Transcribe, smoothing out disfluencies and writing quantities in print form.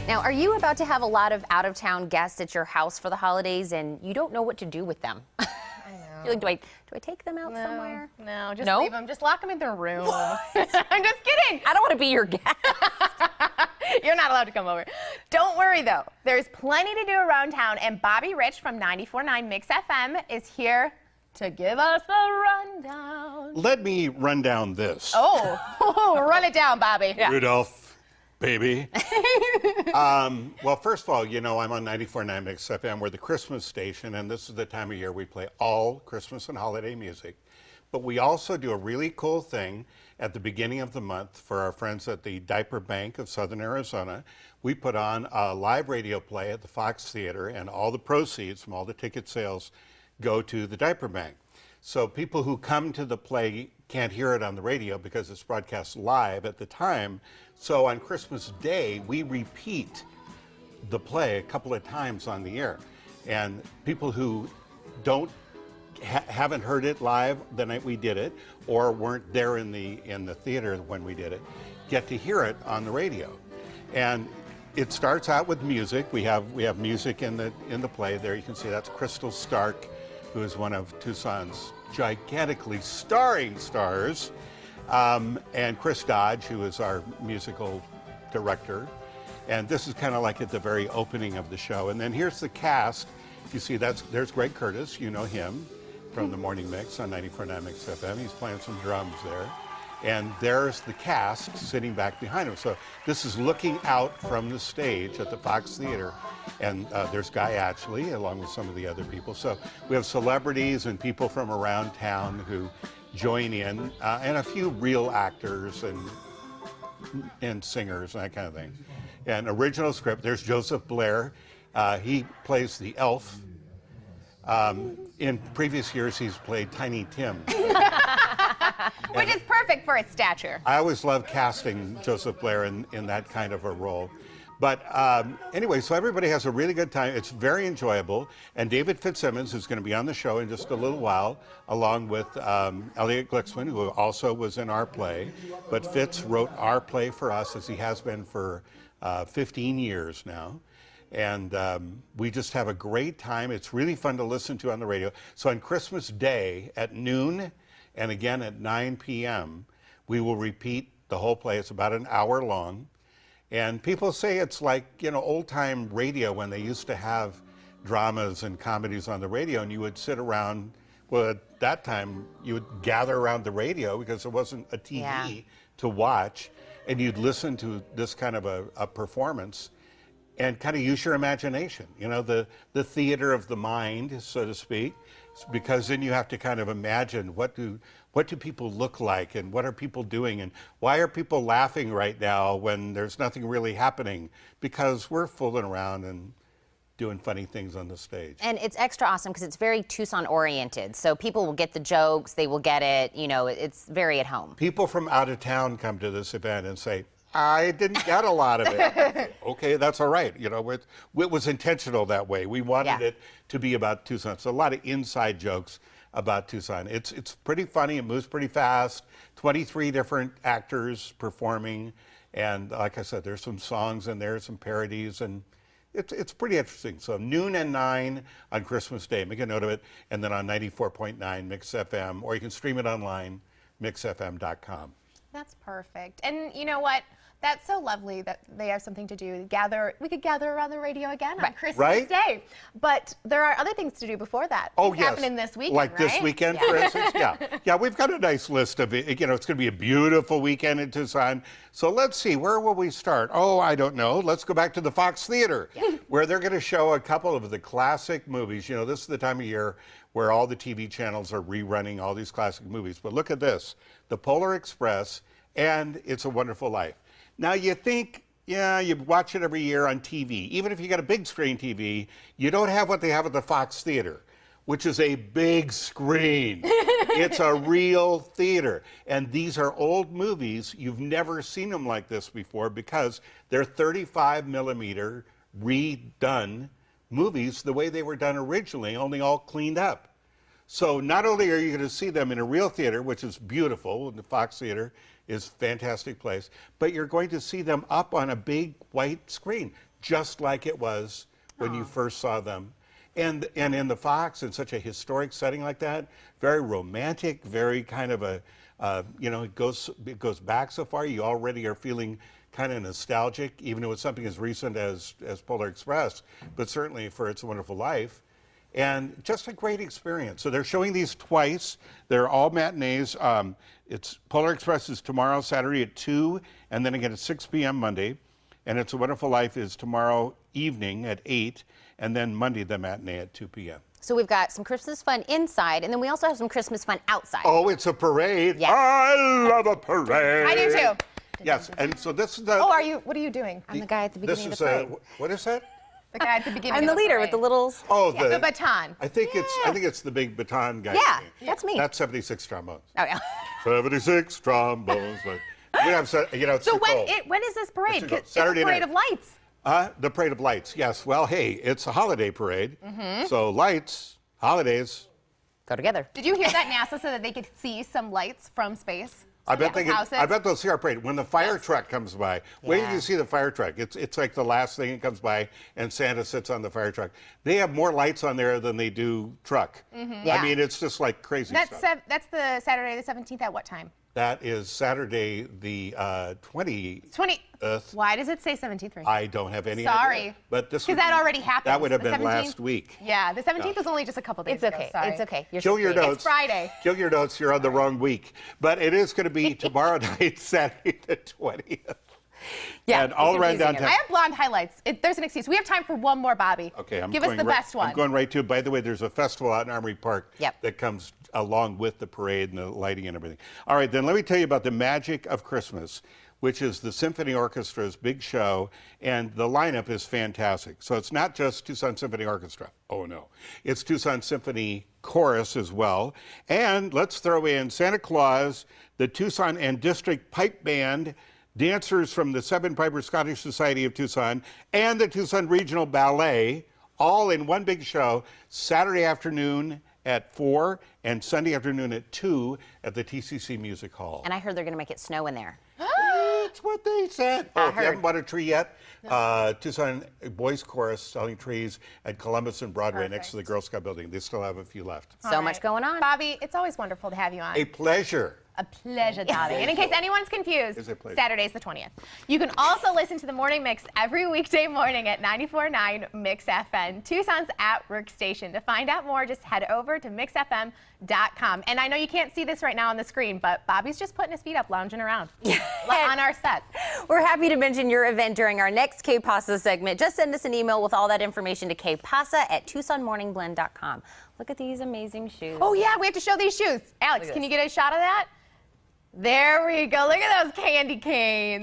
Now, are you about to have a lot of out-of-town guests at your house for the holidays and you don't know what to do with them? I know. You're like, do I take them out somewhere? No, just leave them. Just lock them in their room. I'm just kidding. I don't want to be your guest. You're not allowed to come over. Don't worry, though. There's plenty to do around town, and Bobby Rich from 94.9 MIXfm is here to give us the rundown. Let me run down this. Oh, run it down, Bobby. Yeah. Rudolph, baby. Well, first of all, you know, I'm on 94.9 MIXfm. We're the Christmas station, and this is the time of year we play all Christmas and holiday music. But we also do a really cool thing at the beginning of the month for our friends at the Diaper Bank of Southern Arizona. We put on a live radio play at the Fox Theater, and all the proceeds from all the ticket sales go to the Diaper Bank. So people who come to the play can't hear it on the radio because it's broadcast live at the time. So on Christmas Day, we repeat the play a couple of times on the air. And people who haven't heard it live the night we did it, or weren't there in the theater when we did it, get to hear it on the radio. And it starts out with music. We have music in the play. There you can see that's Crystal Stark, who is one of Tucson's gigantically starring stars, and Chris Dodge, who is our musical director. And this is kind of like at the very opening of the show. And then here's the cast. You see, there's Greg Curtis. You know him from the Morning Mix on 94.9 MIXfm. He's playing some drums there. And there's the cast sitting back behind him. So this is looking out from the stage at the Fox Theater. And there's Guy Atchley, along with some of the other people. So we have celebrities and people from around town who join in, and a few real actors and singers and that kind of thing. And original script, there's Joseph Blair. He plays the elf. In previous years, he's played Tiny Tim. Which is perfect for his stature. I always love casting Joseph Blair in that kind of a role. But anyway, so everybody has a really good time. It's very enjoyable. And David Fitzsimmons is going to be on the show in just a little while, along with Elliot Glicksman, who also was in our play. But Fitz wrote our play for us, as he has been for 15 years now. And we just have a great time. It's really fun to listen to on the radio. So on Christmas Day at noon and again at 9 p.m., we will repeat the whole play. It's about an hour long. And people say it's like, you know, old-time radio when they used to have dramas and comedies on the radio, and you would sit around. Well, at that time, you would gather around the radio because there wasn't a TV to watch, and you'd listen to this kind of a performance and kind of use your imagination, you know, the theater of the mind, so to speak, because then you have to kind of imagine what do people look like, and what are people doing, and why are people laughing right now when there's nothing really happening? Because we're fooling around and doing funny things on the stage. And it's extra awesome because it's very Tucson oriented. So people will get the jokes, they will get it, you know, it's very at home. People from out of town come to this event and say, I didn't get a lot of it. Okay, that's all right. You know, it was intentional that way. We wanted it to be about Tucson. So a lot of inside jokes about Tucson. It's pretty funny. It moves pretty fast. 23 different actors performing. And like I said, there's some songs in there, some parodies, and it's pretty interesting. So noon and 9 on Christmas Day. Make a note of it. And then on 94.9 MIXfm, or you can stream it online, mixfm.com. That's perfect. And you know what? That's so lovely that they have something to do. We could gather around the radio again on Christmas Day. But there are other things to do before that. Oh, yes. Happening this weekend, like this weekend, for instance? Yeah, we've got a nice list of it. You know, it's going to be a beautiful weekend in Tucson. So let's see, where will we start? Oh, I don't know. Let's go back to the Fox Theater, where they're going to show a couple of the classic movies. You know, this is the time of year where all the TV channels are rerunning all these classic movies. But look at this, The Polar Express and It's a Wonderful Life. Now you think, yeah, you watch it every year on TV. Even if you got a big screen TV, you don't have what they have at the Fox Theater, which is a big screen. It's a real theater. And these are old movies. You've never seen them like this before because they're 35 millimeter redone movies the way they were done originally, only all cleaned up. So not only are you going to see them in a real theater, which is beautiful, and the Fox Theater is a fantastic place, but you're going to see them up on a big white screen, just like it was when you first saw them. And in the Fox, in such a historic setting like that, very romantic, very kind of a, it goes back so far, you already are feeling kind of nostalgic, even though it's something as recent as Polar Express, but certainly for It's a Wonderful Life. And just a great experience. So they're showing these twice. They're all matinees. It's Polar Express is tomorrow, Saturday at 2, and then again at 6 p.m. Monday. And It's a Wonderful Life is tomorrow evening at 8, and then Monday the matinee at 2 p.m. So we've got some Christmas fun inside, and then we also have some Christmas fun outside. Oh, it's a parade. Yes. I love a parade. I do too. Yes, and so this is the... Oh, what are you doing? I'm the guy at the beginning of the This parade. is, what is that? The guy at the beginning. I'm the of leader parade. with the little... Oh, the baton. I think it's the big baton guy. Yeah, that's me. That's 76 trombones. Oh, yeah. 76 trombones. But we have, it's So too cold. when is this parade? It's too cold. It's Saturday a parade night. of lights. The Parade of Lights, yes. Well, hey, it's a holiday parade. Mm-hmm. So lights, holidays. Go together. Did you hear that NASA said that they could see some lights from space? I bet houses? I bet they'll see our parade. When the fire truck comes by, wait till you see the fire truck. It's like the last thing that comes by, and Santa sits on the fire truck. They have more lights on there than they do truck. Mm-hmm. Yeah. I mean, it's just like crazy stuff. That's the Saturday the 17th at what time? That is Saturday the 20th. 20. Why does it say 17th? Right? I don't have any Sorry. idea. But this Because that already happened. That would have The been 17th? last week. Yeah, the 17th was only just a couple days It's okay. ago. Sorry. It's okay. You're Kill your succeeding. notes. It's Friday. Kill your notes. You're on the wrong week. But it is going to be tomorrow night, Saturday the 20th. Yeah, And all around confusing it. downtown. I have blonde highlights. There's an excuse. We have time for one more, Bobby. Okay, Give us the best one. I'm going right to. By the way, there's a festival out in Armory Park Yep. that comes along with the parade and the lighting and everything. All right, then let me tell you about the magic of Christmas, which is the Symphony Orchestra's big show, and the lineup is fantastic. So it's not just Tucson Symphony Orchestra. Oh no, it's Tucson Symphony Chorus as well, and let's throw in Santa Claus, the Tucson and District Pipe Band, dancers from the Seven Piper Scottish Society of Tucson, and the Tucson Regional Ballet, all in one big show, Saturday afternoon at 4 and Sunday afternoon at 2 at the TCC Music Hall. And I heard they're going to make it snow in there. That's what they said. Oh, if you heard. haven't bought a tree yet, Tucson Boys Chorus selling trees at Columbus and Broadway next to the Girl Scout building. They still have a few left. So much going on. Bobby, it's always wonderful to have you on. A pleasure. A pleasure, darling. And in case anyone's confused, It's a pleasure. Saturday's the 20th. You can also listen to the Morning Mix every weekday morning at 94.9 MIXfm, Tucson's at-work station. To find out more, just head over to MIXfm.com. And I know you can't see this right now on the screen, but Bobby's just putting his feet up, lounging around on our set. We're happy to mention your event during our next K-Pasa segment. Just send us an email with all that information to kpasa@TucsonMorningBlend.com. Look at these amazing shoes. Oh, yeah, we have to show these shoes. Alex, can you get a shot of that? There we go. Look at those candy canes.